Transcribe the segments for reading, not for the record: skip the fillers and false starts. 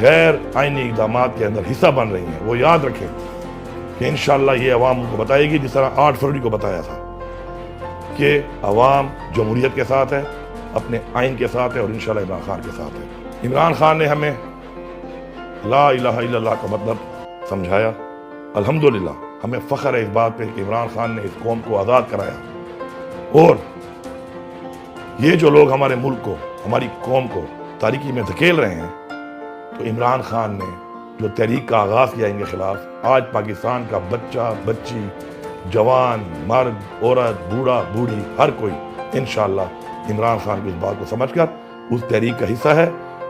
غیر آئینی اقدامات کے اندر حصہ بن رہی ہیں، وہ یاد رکھیں کہ انشاءاللہ یہ عوام کو بتائے گی، جس طرح 8 فروری کو بتایا تھا کہ عوام جمہوریت کے ساتھ ہے، اپنے آئین کے ساتھ ہے، اور انشاءاللہ عمران خان کے ساتھ ہے۔ عمران خان نے ہمیں لا الہ الا اللہ کا مطلب سمجھایا۔ الحمدللہ ہمیں فخر ہے اس بات پہ کہ عمران خان نے اس قوم کو آزاد کرایا، اور یہ جو لوگ ہمارے ملک کو، ہماری قوم کو تاریکی میں دھکیل رہے ہیں، تو عمران خان نے جو تحریک کا آغاز کیا ان کے خلاف، آج پاکستان کا بچہ، بچی، جوان، مرد، عورت، بوڑھا، بوڑھی، ہر کوئی انشاءاللہ عمران خان کی اس بات کو سمجھ کر اس تحریک کا حصہ ہے،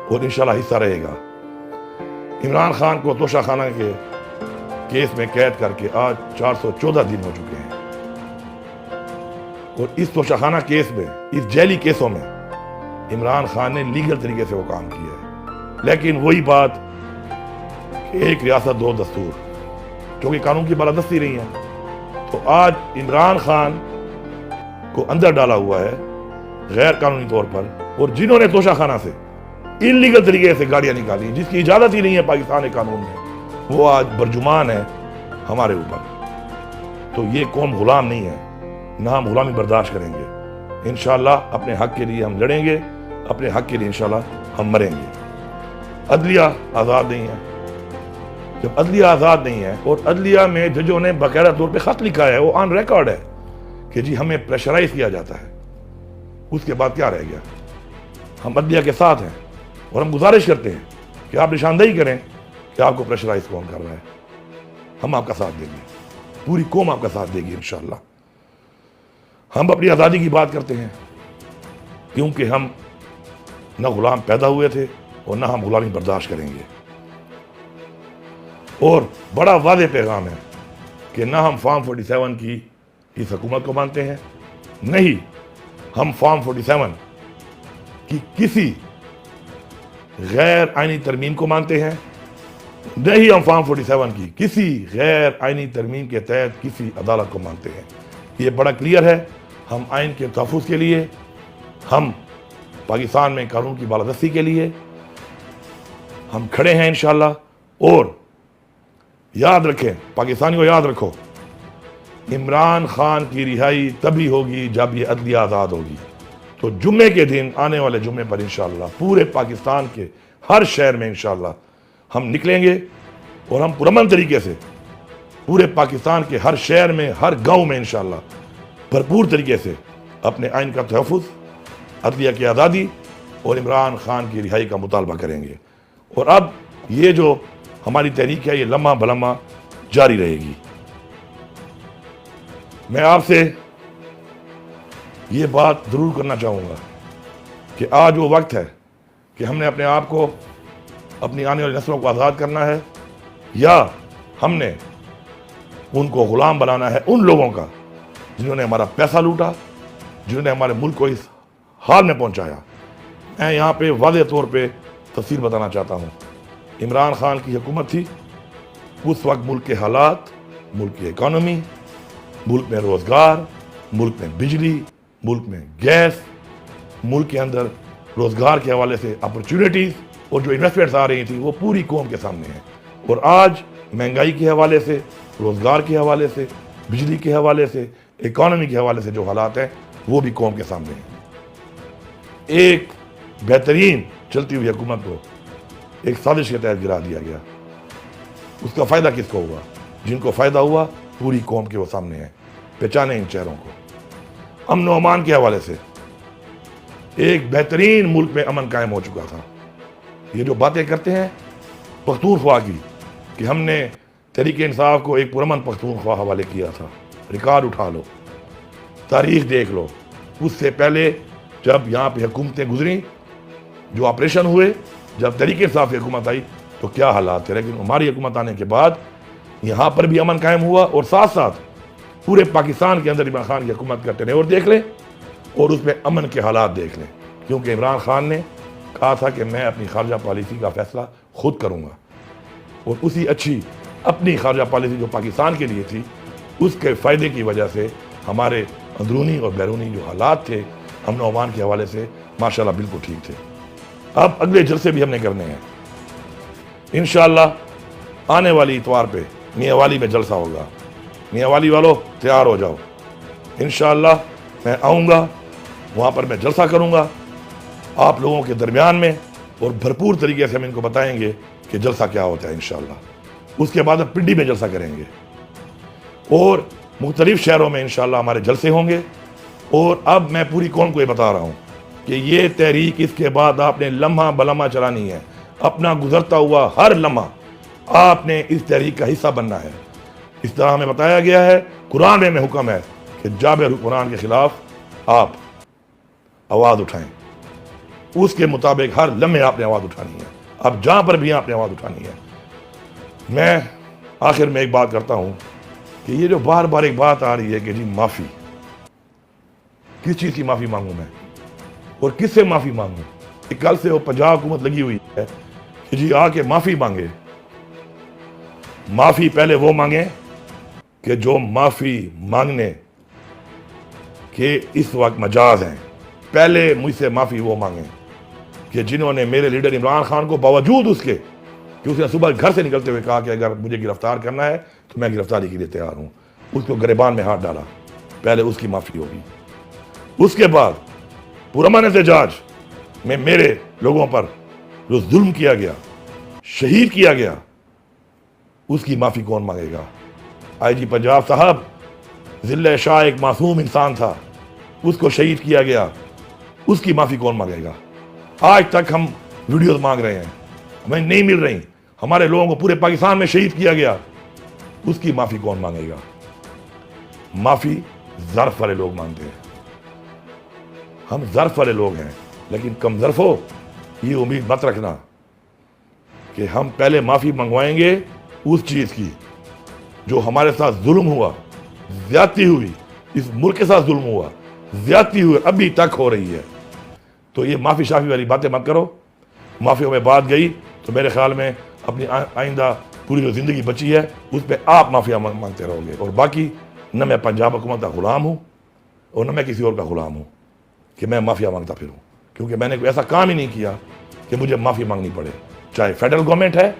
اور انشاءاللہ حصہ رہے گا۔ عمران خان کو توشہ خانہ کے کیس میں قید کر کے آج 414 دن ہو چکے ہیں، اور اس توشہ خانہ کیس میں، اس جیلی کیسوں میں عمران خان نے لیگل طریقے سے وہ کام کیا ہے، لیکن وہی بات کہ ایک ریاست دو دستور، چونکہ قانون کی بالادستی نہیں ہے، تو آج عمران خان کو اندر ڈالا ہوا ہے غیر قانونی طور پر، اور جنہوں نے توشہ خانہ سے انلیگل طریقے سے گاڑیاں نکالی جس کی اجازت ہی نہیں ہے پاکستان کے قانون میں، وہ آج برجمان ہے ہمارے اوپر۔ تو یہ قوم غلام نہیں ہے، نہ ہم غلامی برداشت کریں گے۔ انشاءاللہ اپنے حق کے لیے ہم لڑیں گے، اپنے حق کے لیے انشاءاللہ ہم مریں گے۔ عدلیہ آزاد نہیں ہے۔ جب عدلیہ آزاد نہیں ہے، اور عدلیہ میں ججوں نے باقاعدہ طور پہ خط لکھا ہے، وہ آن ریکارڈ ہے کہ جی ہمیں پریشرائز کیا جاتا ہے، اس کے بعد کیا رہ گیا؟ ہم عدلیہ کے ساتھ ہیں، اور ہم گزارش کرتے ہیں کہ آپ نشاندہی کریں کہ آپ کو پریشرائز کون کر رہا ہے۔ ہم آپ کا ساتھ دیں گے، پوری قوم آپ کا ساتھ دے گی انشاءاللہ۔ ہم اپنی آزادی کی بات کرتے ہیں، کیونکہ ہم نہ غلام پیدا ہوئے تھے اور نہ ہم غلامی برداشت کریں گے۔ اور بڑا واضح پیغام ہے کہ نہ ہم فارم 47 کی اس حکومت کو مانتے ہیں، نہیں ہم فارم 47 کی کسی غیر آئینی ترمیم کو مانتے ہیں، نہیں ہم فارم 47 کی کسی غیر آئینی ترمیم کے تحت کسی عدالت کو مانتے ہیں۔ یہ بڑا کلیئر ہے۔ ہم آئین کے تحفظ کے لیے، ہم پاکستان میں قانون کی بالادستی کے لیے ہم کھڑے ہیں انشاءاللہ۔ اور یاد رکھیں، پاکستانیوں یاد رکھو، عمران خان کی رہائی تبھی ہوگی جب یہ عدلیہ آزاد ہوگی۔ تو جمعے کے دن، آنے والے جمعے پر انشاءاللہ پورے پاکستان کے ہر شہر میں انشاءاللہ ہم نکلیں گے، اور ہم پرامن طریقے سے پورے پاکستان کے ہر شہر میں، ہر گاؤں میں انشاءاللہ بھرپور طریقے سے اپنے آئین کا تحفظ، عدلیہ کی آزادی اور عمران خان کی رہائی کا مطالبہ کریں گے۔ اور اب یہ جو ہماری تحریک ہے، یہ لمحہ بلمحہ جاری رہے گی۔ میں آپ سے یہ بات ضرور کرنا چاہوں گا کہ آج وہ وقت ہے کہ ہم نے اپنے آپ کو، اپنی آنے والی نسلوں کو آزاد کرنا ہے، یا ہم نے ان کو غلام بنانا ہے ان لوگوں کا جنہوں نے ہمارا پیسہ لوٹا، جنہوں نے ہمارے ملک کو اس حال میں پہنچایا۔ میں یہاں پہ واضح طور پہ تفصیل بتانا چاہتا ہوں۔ عمران خان کی حکومت تھی، اس وقت ملک کے حالات، ملک کی اکانومی، ملک میں روزگار، ملک میں بجلی، ملک میں گیس، ملک کے اندر روزگار کے حوالے سے اپرچونٹیز اور جو انویسٹمنٹس آ رہی تھیں وہ پوری قوم کے سامنے ہیں۔ اور آج مہنگائی کے حوالے سے، روزگار کے حوالے سے، بجلی کے حوالے سے، اکانومی کے حوالے سے جو حالات ہیں وہ بھی قوم کے سامنے ہیں۔ ایک بہترین چلتی ہوئی حکومت کو ایک سازش کے تحت گرا دیا گیا۔ اس کا فائدہ کس کو ہوا؟ جن کو فائدہ ہوا پوری قوم کے وہ سامنے ہیں، پہچانے ان چہروں کو۔ امن و امان کے حوالے سے ایک بہترین ملک میں امن قائم ہو چکا تھا۔ یہ جو باتیں کرتے ہیں پختونخوا کی کہ ہم نے تحریک انصاف کو ایک پرامن پختونخوا حوالے کیا تھا، ریکارڈ اٹھا لو، تاریخ دیکھ لو۔ اس سے پہلے جب یہاں پہ حکومتیں گزریں، جو آپریشن ہوئے، جب تحریک انصاف کی حکومت آئی تو کیا حالات تھے، لیکن ہماری حکومت آنے کے بعد یہاں پر بھی امن قائم ہوا، اور ساتھ ساتھ پورے پاکستان کے اندر عمران خان کی حکومت کا ٹینیور دیکھ لیں اور اس میں امن کے حالات دیکھ لیں، کیونکہ عمران خان نے کہا تھا کہ میں اپنی خارجہ پالیسی کا فیصلہ خود کروں گا، اور اسی اچھی اپنی خارجہ پالیسی جو پاکستان کے لیے تھی، اس کے فائدے کی وجہ سے ہمارے اندرونی اور بیرونی جو حالات تھے امن و امان کے حوالے سے ماشاءاللہ بالکل ٹھیک تھے۔ اب اگلے جلسے بھی ہم نے کرنے ہیں۔ انشاءاللہ آنے والی اتوار پہ میاں والی میں جلسہ ہوگا. میاں والی والوں تیار ہو جاؤ. انشاءاللہ میں آؤں گا, وہاں پر میں جلسہ کروں گا آپ لوگوں کے درمیان میں, اور بھرپور طریقے سے ہم ان کو بتائیں گے کہ جلسہ کیا ہوتا ہے انشاءاللہ. اس کے بعد ہم پنڈی میں جلسہ کریں گے اور مختلف شہروں میں انشاءاللہ ہمارے جلسے ہوں گے. اور اب میں پوری قوم کو یہ بتا رہا ہوں کہ یہ تحریک اس کے بعد آپ نے لمحہ بلمحہ چلانی ہے. اپنا گزرتا ہوا ہر لمحہ آپ نے اس تحریک کا حصہ بننا ہے. اس طرح ہمیں بتایا گیا ہے, قرآن میں حکم ہے کہ جابر قرآن کے خلاف آپ آواز اٹھائیں. اس کے مطابق ہر لمحے آپ نے آواز اٹھانی ہے. اب جہاں پر بھی آپ نے آواز اٹھانی ہے. میں آخر میں ایک بات کرتا ہوں کہ یہ جو بار بار ایک بات آ رہی ہے کہ جی معافی, کس چیز کی معافی مانگوں میں اور کس سے معافی مانگوں؟ کل سے وہ پنجاب حکومت لگی ہوئی ہے کہ جی آ کے معافی مانگے. معافی پہلے وہ مانگیں کہ جو معافی مانگنے کے اس وقت مجاز ہیں. پہلے مجھ سے معافی وہ مانگیں کہ جنہوں نے میرے لیڈر عمران خان کو باوجود اس کے کہ اس نے صبح گھر سے نکلتے ہوئے کہا کہ اگر مجھے گرفتار کرنا ہے تو میں گرفتاری کے لیے تیار ہوں, اس کو گریبان میں ہاتھ ڈالا. پہلے اس کی معافی ہوگی. اس کے بعد پرامن احتجاج میں میرے لوگوں پر جو ظلم کیا گیا, شہید کیا گیا, اس کی معافی کون مانگے گا؟ آئی جی پنجاب صاحب ضلع شاہ ایک معصوم انسان تھا, اس کو شہید کیا گیا, اس کی معافی کون مانگے گا؟ آج تک ہم ویڈیوز مانگ رہے ہیں, ہمیں نہیں مل رہی. ہمارے لوگوں کو پورے پاکستان میں شہید کیا گیا, اس کی معافی کون مانگے گا؟ معافی ظرف والے لوگ مانگتے ہیں. ہم ظرف والے لوگ ہیں, لیکن کم ظرف ہو یہ امید مت رکھنا کہ ہم پہلے معافی منگوائیں گے اس چیز کی جو ہمارے ساتھ ظلم ہوا, زیادتی ہوئی, اس ملک کے ساتھ ظلم ہوا, زیادتی ہوئی, ابھی تک ہو رہی ہے. تو یہ معافی شافی والی باتیں مت کرو. معافیوں میں بات گئی تو میرے خیال میں اپنی آئندہ پوری جو زندگی بچی ہے اس پہ آپ معافیا مانگتے رہو گے. اور باقی نہ میں پنجاب حکومت کا غلام ہوں اور نہ میں کسی اور کا غلام ہوں کہ میں معافیا مانگتا پھروں, کیونکہ میں نے کوئی ایسا کام ہی نہیں کیا کہ مجھے معافی مانگنی پڑے, چاہے فیڈرل گورنمنٹ ہے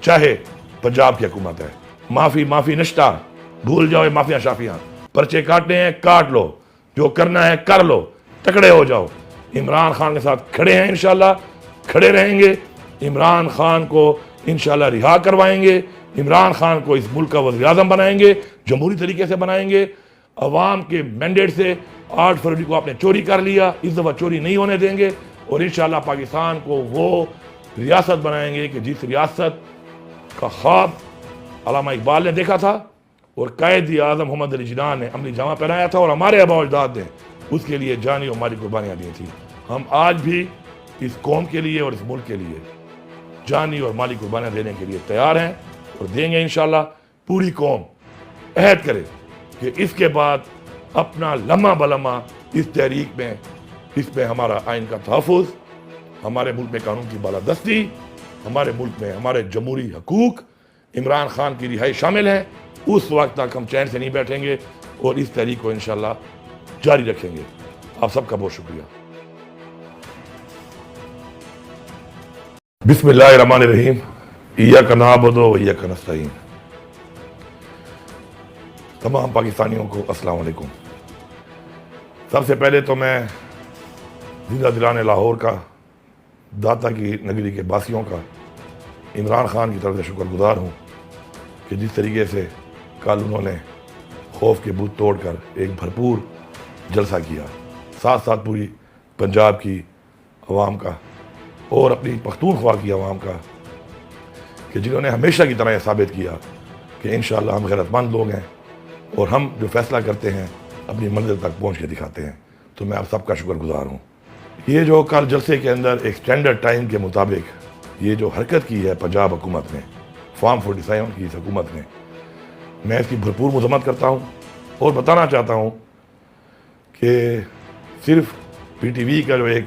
چاہے پنجاب کی حکومت ہے. معافی نشتہ, بھول جاؤ یہ معافیاں شافیاں. پرچے کاٹنے ہیں کاٹ لو, جو کرنا ہے کر لو, تکڑے ہو جاؤ. عمران خان کے ساتھ کھڑے ہیں, انشاءاللہ کھڑے رہیں گے. عمران خان کو انشاءاللہ رہا کروائیں گے. عمران خان کو اس ملک کا وزیر اعظم بنائیں گے, جمہوری طریقے سے بنائیں گے. عوام کے مینڈیٹ سے 8 فروری کو آپ نے چوری کر لیا, اس دفعہ چوری نہیں ہونے دیں گے. اور انشاءاللہ پاکستان کو وہ ریاست بنائیں گے کہ جس ریاست کا خواب علامہ اقبال نے دیکھا تھا اور قائد اعظم محمد علی جناح نے عملی جامہ پہنایا تھا, اور ہمارے آباء و اجداد نے اس کے لیے جانی اور مالی قربانیاں دی تھیں. ہم آج بھی اس قوم کے لیے اور اس ملک کے لیے جانی اور مالی قربانیاں دینے کے لیے تیار ہیں اور دیں گے انشاءاللہ. پوری قوم عہد کرے کہ اس کے بعد اپنا لمحہ بلمحہ اس تحریک میں, اس میں ہمارا آئین کا تحفظ, ہمارے ملک میں قانون کی بالادستی, ہمارے ملک میں ہمارے جمہوری حقوق, عمران خان کی رہائی شامل ہیں. اس وقت تک ہم چین سے نہیں بیٹھیں گے اور اس تحریک کو انشاءاللہ جاری رکھیں گے. آپ سب کا بہت شکریہ. بسم اللہ الرحمن الرحیم. ایاک نعبد و ایاک نستعین. تمام پاکستانیوں کو السلام علیکم. سب سے پہلے تو میں زندہ دلان لاہور کا, داتا کی نگری کے باسیوں کا, عمران خان کی طرف سے شکر گزار ہوں کہ جس طریقے سے کل انہوں نے خوف کے بت توڑ کر ایک بھرپور جلسہ کیا, ساتھ ساتھ پوری پنجاب کی عوام کا اور اپنی پختونخوا کی عوام کا, کہ جنہوں نے ہمیشہ کی طرح یہ ثابت کیا کہ انشاءاللہ ہم غیرت مند لوگ ہیں اور ہم جو فیصلہ کرتے ہیں اپنی منزل تک پہنچ کے دکھاتے ہیں. تو میں آپ سب کا شکر گزار ہوں. یہ جو کل جلسے کے اندر ایک سٹینڈرڈ ٹائم کے مطابق یہ جو حرکت کی ہے پنجاب حکومت نے, فارم 47 کی اس حکومت نے, میں اس کی بھرپور مذمت کرتا ہوں اور بتانا چاہتا ہوں کہ صرف پی ٹی وی کا جو ایک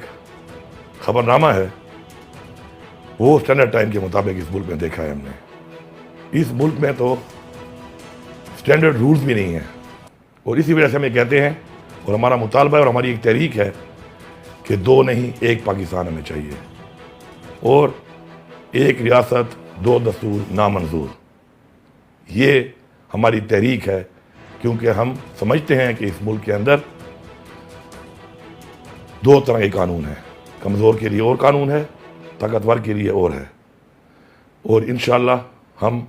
خبر نامہ ہے وہ سٹینڈرڈ ٹائم کے مطابق اس ملک میں دیکھا ہے ہم نے. اس ملک میں تو سٹینڈرڈ رولز بھی نہیں ہیں, اور اسی وجہ سے ہم یہ کہتے ہیں اور ہمارا مطالبہ ہے اور ہماری ایک تحریک ہے کہ 2 نہیں 1 پاکستان ہمیں چاہیے. اور ایک ریاست دو دستور نامنظور، یہ ہماری تحریک ہے، کیونکہ ہم سمجھتے ہیں کہ اس ملک کے اندر دو طرح کے قانون ہیں، کمزور کے لیے اور قانون ہے، طاقتور کے لیے اور ہے، اور انشاءاللہ ہم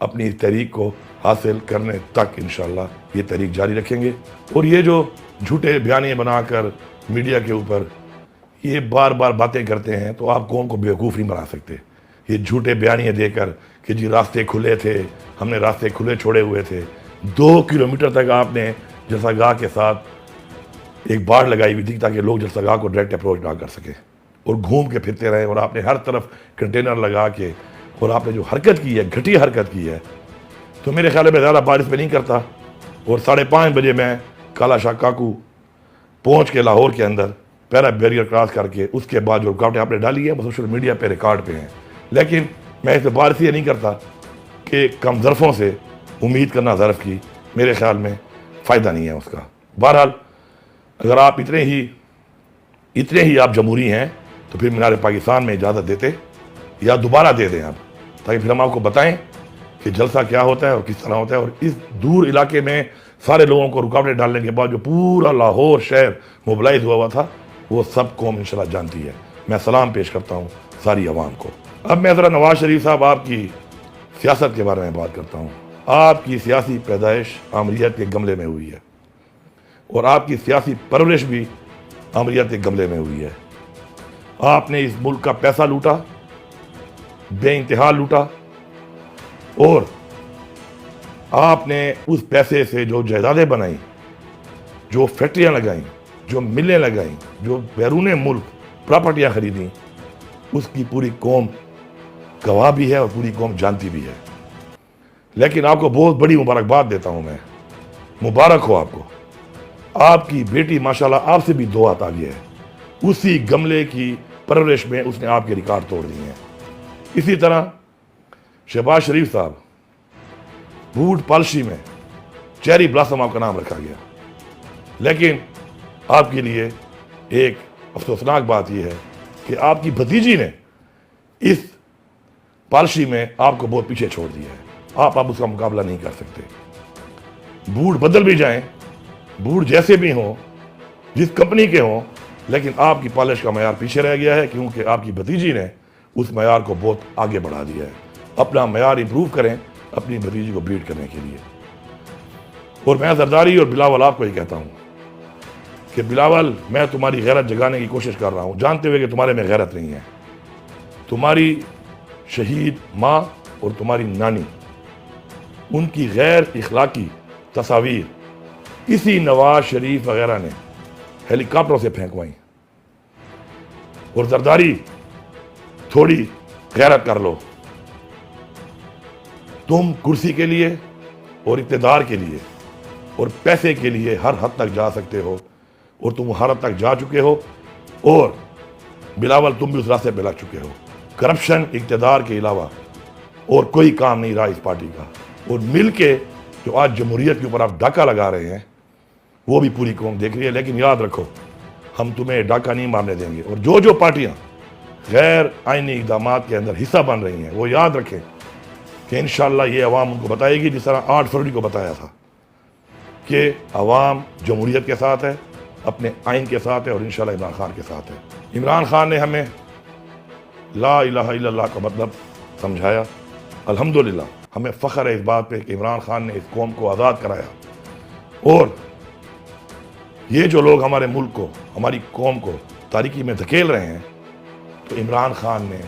اپنی تحریک کو حاصل کرنے تک انشاءاللہ یہ تحریک جاری رکھیں گے۔ اور یہ جو جھوٹے بیانیے بنا کر میڈیا کے اوپر یہ بار بار باتیں کرتے ہیں، تو آپ قوم کو بیوقوف نہیں بنا سکتے۔ یہ جھوٹے بیانیے دے کر کہ جی راستے کھلے تھے، ہم نے راستے کھلے چھوڑے ہوئے تھے، 2 کلومیٹر تک آپ نے جلسہ گاہ کے ساتھ ایک باڑ لگائی ہوئی تھی تاکہ لوگ جلسہ گاہ کو ڈائریکٹ اپروچ نہ کر سکے، اور گھوم کے پھرتے رہے، اور آپ نے ہر طرف کنٹینر لگا کے، اور آپ نے جو حرکت کی ہے، گھٹیا حرکت کی ہے، تو میرے خیال میں زیادہ بارش میں نہیں کرتا۔ اور 5:30 بجے میں کالا شاہ کاکو پہنچ کے لاہور کے اندر پیرا بیریئر کراس کر کے، اس کے بعد جو رکاوٹیں آپ نے ڈالی ہیں وہ سوشل میڈیا پہ ریکارڈ پہ ہیں، لیکن میں اس پہ بار اس لیے نہیں کرتا کہ کم ظرفوں سے امید کرنا ظرف کی میرے خیال میں فائدہ نہیں ہے اس کا۔ بہرحال اگر آپ اتنے ہی آپ جمہوری ہیں تو پھر مینار پاکستان میں اجازت دیتے یا دوبارہ دے دیں آپ، تاکہ پھر ہم آپ کو بتائیں کہ جلسہ کیا ہوتا ہے اور کس طرح ہوتا ہے۔ اور اس دور علاقے میں سارے لوگوں کو رکاوٹیں ڈالنے کے بعد جو پورا لاہور شہر موبلائز ہوا تھا، وہ سب قوم انشاءاللہ جانتی ہے۔ میں سلام پیش کرتا ہوں ساری عوام کو۔ اب میں ذرا نواز شریف صاحب آپ کی سیاست کے بارے میں بات کرتا ہوں۔ آپ کی سیاسی پیدائش آمریت کے گملے میں ہوئی ہے، اور آپ کی سیاسی پرورش بھی آمریت کے گملے میں ہوئی ہے۔ آپ نے اس ملک کا پیسہ لوٹا، بے انتہا لوٹا، اور آپ نے اس پیسے سے جو جائیدادیں بنائیں، جو فیکٹریاں لگائیں، جو ملیں لگائیں، جو بیرون ملک پراپرٹیاں خریدیں، اس کی پوری قوم گواہ بھی ہے اور پوری قوم جانتی بھی ہے۔ لیکن آپ کو بہت بڑی مبارکباد دیتا ہوں میں، مبارک ہو آپ کو، آپ کی بیٹی ماشاءاللہ آپ سے بھی 2 ہاتھ آگے ہے، اسی گملے کی پرورش میں اس نے آپ کے ریکارڈ توڑ دیے ہیں۔ اسی طرح شہباز شریف صاحب، بوٹ پالشی میں چیری بلاسم آپ کا نام رکھا گیا، لیکن آپ کے لیے ایک افسوسناک بات یہ ہے کہ آپ کی بھتیجی نے اس پالشی میں آپ کو بہت پیچھے چھوڑ دیا ہے۔ آپ اس کا مقابلہ نہیں کر سکتے۔ بوٹ بدل بھی جائیں، بوٹ جیسے بھی ہوں، جس کمپنی کے ہوں، لیکن آپ کی پالش کا معیار پیچھے رہ گیا ہے، کیونکہ آپ کی بھتیجی نے اس معیار کو بہت آگے بڑھا دیا ہے۔ اپنا معیار امپروو کریں اپنی بھتیجی کو بیٹ کرنے کے لیے۔ اور میں زرداری اور بلاول آپ کو یہ کہتا ہوں کہ بلاول، میں تمہاری غیرت جگانے کی کوشش کر رہا ہوں، جانتے ہوئے کہ تمہارے میں غیرت نہیں ہے۔ تمہاری شہید ماں اور تمہاری نانی، ان کی غیر اخلاقی تصاویر اسی نواز شریف وغیرہ نے ہیلی کاپٹروں سے پھینکوائیں۔ اور زرداری، تھوڑی غیرت کر لو۔ تم کرسی کے لیے اور اقتدار کے لیے اور پیسے کے لیے ہر حد تک جا سکتے ہو، اور تم ہر حد تک جا چکے ہو، اور بلاول تم بھی اس راستے پہ لگ چکے ہو۔ کرپشن اقتدار کے علاوہ اور کوئی کام نہیں رہا اس پارٹی کا، اور مل کے جو آج جمہوریت کے اوپر آپ ڈاکہ لگا رہے ہیں وہ بھی پوری قوم دیکھ رہی ہے۔ لیکن یاد رکھو، ہم تمہیں ڈاکہ نہیں مارنے دیں گے، اور جو پارٹیاں غیر آئینی اقدامات کے اندر حصہ بن رہی ہیں وہ یاد رکھیں کہ انشاءاللہ یہ عوام ان کو بتائے گی، جس طرح 8 فروری کو بتایا تھا کہ عوام جمہوریت کے ساتھ ہے، اپنے آئین کے ساتھ ہے، اور انشاءاللہ عمران خان کے ساتھ ہے۔ عمران خان نے ہمیں لا الہ الا اللہ کا مطلب سمجھایا۔ الحمدللہ ہمیں فخر ہے اس بات پہ کہ عمران خان نے اس قوم کو آزاد کرایا، اور یہ جو لوگ ہمارے ملک کو، ہماری قوم کو تاریکی میں دھکیل رہے ہیں، تو عمران خان نے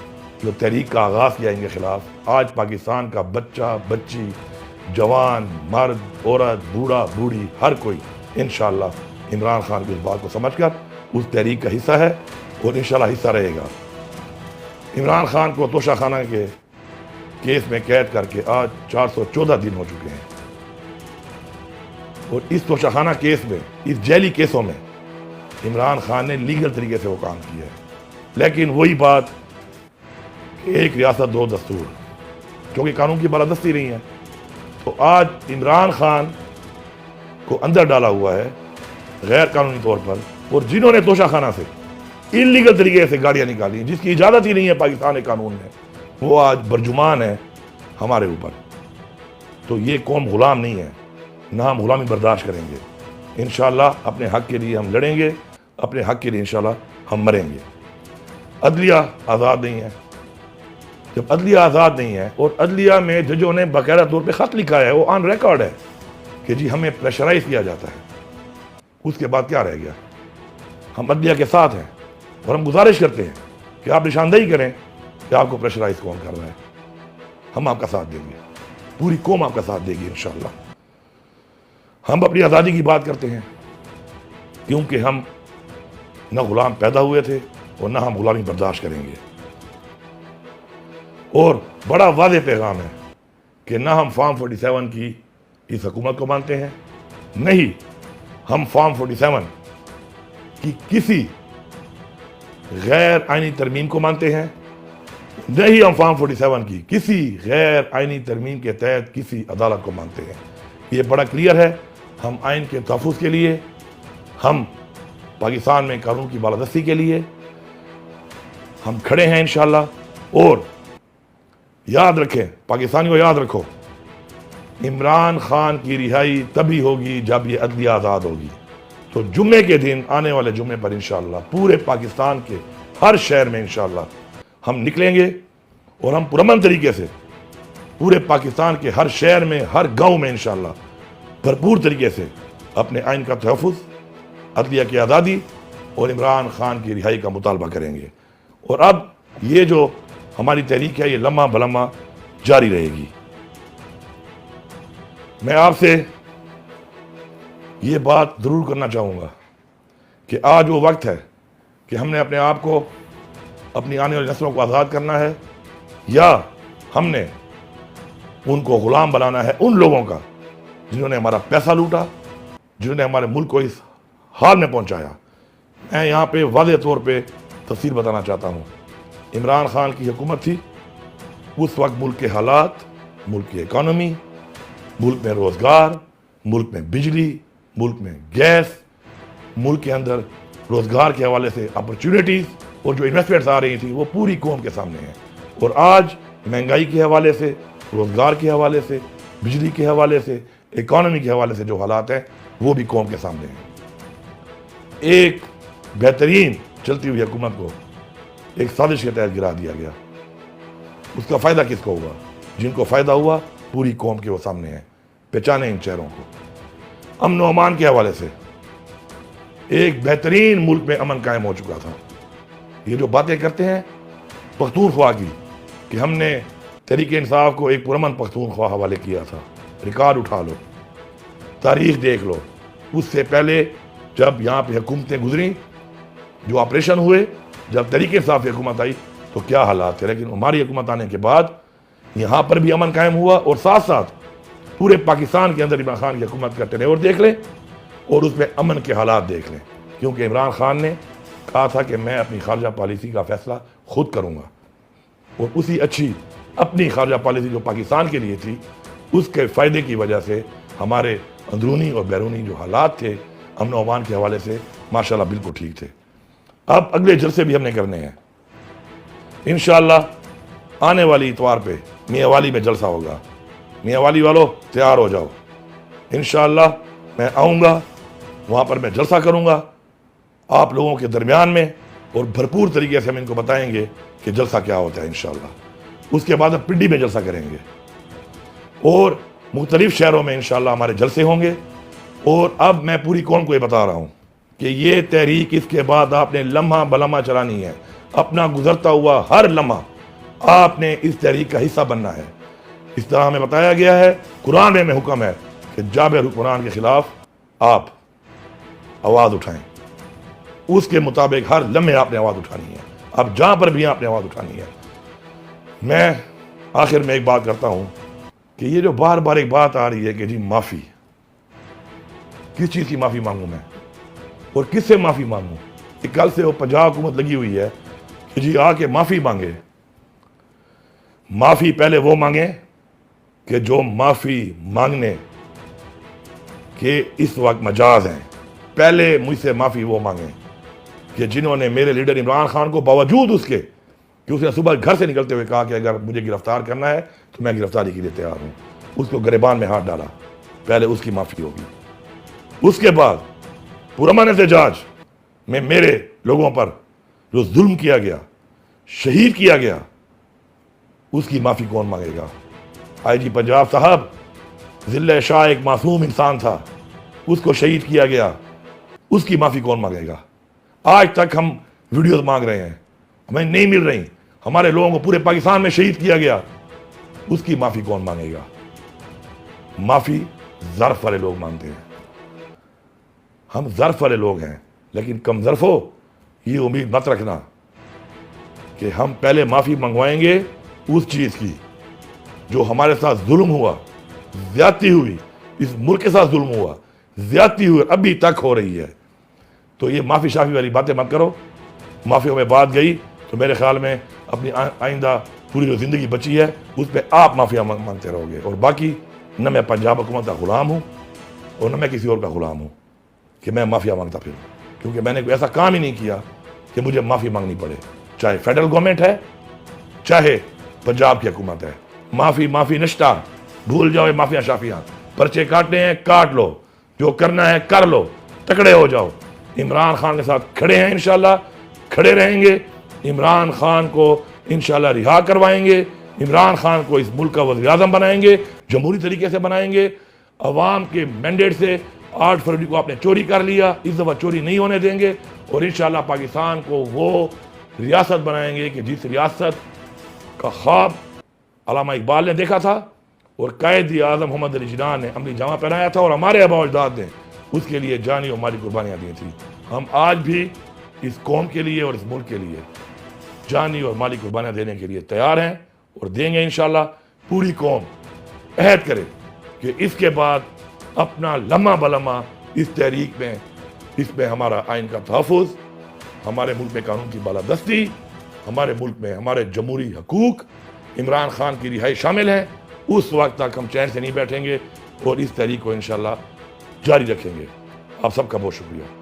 جو تحریک کا آغاز کیا ان کے خلاف، آج پاکستان کا بچہ بچی، جوان مرد عورت، بوڑھا بوڑھی، ہر کوئی انشاءاللہ عمران خان کی اس بات کو سمجھ کر اس تحریک کا حصہ ہے، اور انشاءاللہ حصہ رہے گا۔ عمران خان کو توشہ خانہ کے کیس میں قید کر کے آج 414 دن ہو چکے ہیں، اور اس توشہ خانہ کیس میں، اس جیلی کیسوں میں عمران خان نے لیگل طریقے سے وہ کام کیا ہے۔ لیکن وہی بات کہ ایک ریاست 2 دستور، کیونکہ قانون کی بالادستی نہیں ہے، تو آج عمران خان کو اندر ڈالا ہوا ہے غیر قانونی طور پر، اور جنہوں نے توشہ خانہ سے انلیگل طریقے سے گاڑیاں نکالی جس کی اجازت ہی نہیں ہے پاکستان کے قانون میں، وہ آج برجمان ہے ہمارے اوپر. تو یہ قوم غلام نہیں ہے، نہ ہم غلامی برداشت کریں گے. انشاءاللہ اپنے حق کے لیے ہم لڑیں گے، اپنے حق کے لیے انشاءاللہ ہم مریں گے. عدلیہ آزاد نہیں ہے. جب عدلیہ آزاد نہیں ہے اور عدلیہ میں ججوں نے باقاعدہ طور پہ خط لکھا ہے، وہ آن ریکارڈ ہے کہ جی ہمیں پریشرائز کیا جاتا ہے، اس کے بعد کیا رہ گیا؟ ہم عدلیہ کے ساتھ ہیں اور ہم گزارش کرتے ہیں کہ آپ نشاندہی کریں کہ آپ کو پریشرائز کون کر رہا ہے. ہم آپ کا ساتھ دیں گے، پوری قوم آپ کا ساتھ دے گی انشاءاللہ. ہم اپنی آزادی کی بات کرتے ہیں کیونکہ ہم نہ غلام پیدا ہوئے تھے اور نہ ہم غلامی برداشت کریں گے. اور بڑا واضح پیغام ہے کہ نہ ہم فارم 47 کی اس حکومت کو مانتے ہیں، نہیں ہم فارم 47 کی کسی غیر آئینی ترمیم کو مانتے ہیں، نہیں ہم فارم 47 کی کسی غیر آئینی ترمیم کے تحت کسی عدالت کو مانتے ہیں. یہ بڑا کلیئر ہے. ہم آئین کے تحفظ کے لیے، ہم پاکستان میں قانون کی بالادستی کے لیے ہم کھڑے ہیں انشاءاللہ. اور یاد رکھیں، پاکستانیوں یاد رکھو، عمران خان کی رہائی تبھی ہوگی جب یہ عدلیہ آزاد ہوگی. تو جمعے کے دن، آنے والے جمعے پر انشاءاللہ پورے پاکستان کے ہر شہر میں انشاءاللہ ہم نکلیں گے اور ہم پرامن طریقے سے پورے پاکستان کے ہر شہر میں، ہر گاؤں میں انشاءاللہ بھرپور طریقے سے اپنے آئین کا تحفظ، عدلیہ کی آزادی اور عمران خان کی رہائی کا مطالبہ کریں گے. اور اب یہ جو ہماری تحریک ہے یہ لمحہ بلمحہ جاری رہے گی. میں آپ سے یہ بات ضرور کرنا چاہوں گا کہ آج وہ وقت ہے کہ ہم نے اپنے آپ کو، اپنی آنے والی نسلوں کو آزاد کرنا ہے، یا ہم نے ان کو غلام بنانا ہے ان لوگوں کا جنہوں نے ہمارا پیسہ لوٹا، جنہوں نے ہمارے ملک کو اس حال میں پہنچایا. میں یہاں پہ واضح طور پہ تفصیل بتانا چاہتا ہوں. عمران خان کی حکومت تھی، اس وقت ملک کے حالات، ملک کی اکانومی، ملک میں روزگار، ملک میں بجلی، ملک میں گیس، ملک کے اندر روزگار کے حوالے سے اپرچونٹیز اور جو انویسٹمنٹس آ رہی تھی وہ پوری قوم کے سامنے ہیں. اور آج مہنگائی کے حوالے سے، روزگار کے حوالے سے، بجلی کے حوالے سے، اکانومی کے حوالے سے جو حالات ہیں وہ بھی قوم کے سامنے ہیں. ایک بہترین چلتی ہوئی حکومت کو ایک سازش کے تحت گرا دیا گیا. اس کا فائدہ کس کو ہوا؟ جن کو فائدہ ہوا پوری قوم کے وہ سامنے ہیں. پہچانے ان چہروں کو. امن و امان کے حوالے سے ایک بہترین ملک میں امن قائم ہو چکا تھا. یہ جو باتیں کرتے ہیں پختونخوا کی کہ ہم نے تحریک انصاف کو ایک پرامن پختونخوا حوالے کیا تھا، ریکارڈ اٹھا لو، تاریخ دیکھ لو. اس سے پہلے جب یہاں پہ حکومتیں گزریں، جو آپریشن ہوئے، جب تحریک انصاف کی حکومت آئی تو کیا حالات تھے. لیکن ہماری حکومت آنے کے بعد یہاں پر بھی امن قائم ہوا اور ساتھ ساتھ پورے پاکستان کے اندر عمران خان کی حکومت کا ٹینیور دیکھ لیں اور اس میں امن کے حالات دیکھ لیں. کیونکہ عمران خان نے کہا تھا کہ میں اپنی خارجہ پالیسی کا فیصلہ خود کروں گا، اور اسی اچھی اپنی خارجہ پالیسی جو پاکستان کے لیے تھی، اس کے فائدے کی وجہ سے ہمارے اندرونی اور بیرونی جو حالات تھے امن و امان کے حوالے سے ماشاءاللہ بالکل ٹھیک تھے. اب اگلے جلسے بھی ہم نے کرنے ہیں انشاءاللہ. آنے والی اتوار پہ میاں والی میں جلسہ ہوگا. میاں والی والوں تیار ہو جاؤ. انشاءاللہ میں آؤں گا، وہاں پر میں جلسہ کروں گا آپ لوگوں کے درمیان میں، اور بھرپور طریقے سے ہم ان کو بتائیں گے کہ جلسہ کیا ہوتا ہے انشاءاللہ. اس کے بعد ہم پنڈی میں جلسہ کریں گے اور مختلف شہروں میں انشاءاللہ ہمارے جلسے ہوں گے. اور اب میں پوری قوم کو یہ بتا رہا ہوں کہ یہ تحریک اس کے بعد آپ نے لمحہ بلمحہ چلانی ہے. اپنا گزرتا ہوا ہر لمحہ آپ نے اس تحریک کا حصہ بننا ہے. اس طرح ہمیں بتایا گیا ہے، قرآن میں حکم ہے کہ جابر قرآن کے خلاف آپ آواز اٹھائیں. اس کے مطابق ہر لمحے آپ نے آواز اٹھانی ہے. اب جہاں پر بھی آپ نے آواز اٹھانی ہے. میں آخر میں ایک بات کرتا ہوں کہ یہ جو بار بار ایک بات آ رہی ہے کہ جی معافی، کس چیز کی معافی مانگوں میں اور کس سے معافی مانگوں؟ کہ کل سے وہ پنجاب حکومت لگی ہوئی ہے کہ جی آ کے معافی مانگے. معافی پہلے وہ مانگیں کہ جو معافی مانگنے کے اس وقت مجاز ہیں. پہلے مجھ سے معافی وہ مانگیں کہ جنہوں نے میرے لیڈر عمران خان کو باوجود اس کے کہ اس نے صبح گھر سے نکلتے ہوئے کہا کہ اگر مجھے گرفتار کرنا ہے تو میں گرفتاری کے لیے تیار ہوں. اس کو گریبان میں ہاتھ ڈالا. پہلے اس کی معافی ہوگی. اس کے بعد پرامن احتجاج میں میرے لوگوں پر جو ظلم کیا گیا, شہید کیا گیا, اس کی معافی کون مانگے گا؟ آئی جی پنجاب صاحب, ضلع شاہ ایک معصوم انسان تھا, اس کو شہید کیا گیا, اس کی معافی کون مانگے گا؟ آج تک ہم ویڈیوز مانگ رہے ہیں, ہمیں نہیں مل رہی. ہمارے لوگوں کو پورے پاکستان میں شہید کیا گیا, اس کی معافی کون مانگے گا؟ معافی ظرف والے لوگ مانگتے ہیں. ہم ظرف والے لوگ ہیں, لیکن کم ظرف ہو یہ امید مت رکھنا کہ ہم پہلے معافی منگوائیں گے اس چیز کی جو ہمارے ساتھ ظلم ہوا, زیادتی ہوئی, اس ملک کے ساتھ ظلم ہوا, زیادتی ہوئی, ابھی تک ہو رہی ہے. تو یہ معافی شافی والی باتیں مت کرو. معافیوں میں بات گئی تو میرے خیال میں اپنی آئندہ پوری جو زندگی بچی ہے اس پہ آپ معافیا مانگتے رہو گے. اور باقی نہ میں پنجاب حکومت کا غلام ہوں اور نہ میں کسی اور کا غلام ہوں کہ میں معافیا مانگتا پھروں, کیونکہ میں نے کوئی ایسا کام ہی نہیں کیا کہ مجھے معافی مانگنی پڑے, چاہے فیڈرل گورنمنٹ ہے چاہے پنجاب کی حکومت ہے. معافی نشتہ, بھول جاؤ مافیا شافیاں. پرچے کاٹنے ہیں کاٹ لو, جو کرنا ہے کر لو, تکڑے ہو جاؤ. عمران خان کے ساتھ کھڑے ہیں, انشاءاللہ کھڑے رہیں گے. عمران خان کو انشاءاللہ رہا کروائیں گے. عمران خان کو اس ملک کا وزیر اعظم بنائیں گے, جمہوری طریقے سے بنائیں گے. عوام کے مینڈیٹ سے 8 فروری کو آپ نے چوری کر لیا, اس دفعہ چوری نہیں ہونے دیں گے. اور انشاءاللہ پاکستان کو وہ ریاست بنائیں گے کہ جس ریاست کا خواب علامہ اقبال نے دیکھا تھا اور قائد اعظم محمد علی جناح نے عملی جامہ پہنایا تھا, اور ہمارے آباء و اجداد نے اس کے لیے جانی اور مالی قربانیاں دی تھیں. ہم آج بھی اس قوم کے لیے اور اس ملک کے لیے جانی اور مالی قربانیاں دینے کے لیے تیار ہیں اور دیں گے انشاءاللہ. پوری قوم عہد کرے کہ اس کے بعد اپنا لمحہ بلمحہ اس تحریک میں, اس میں ہمارا آئین کا تحفظ, ہمارے ملک میں قانون کی بالادستی, ہمارے ملک میں ہمارے جمہوری حقوق, عمران خان کی رہائی شامل ہیں. اس وقت تک ہم چین سے نہیں بیٹھیں گے اور اس تحریک کو انشاءاللہ جاری رکھیں گے. آپ سب کا بہت شکریہ.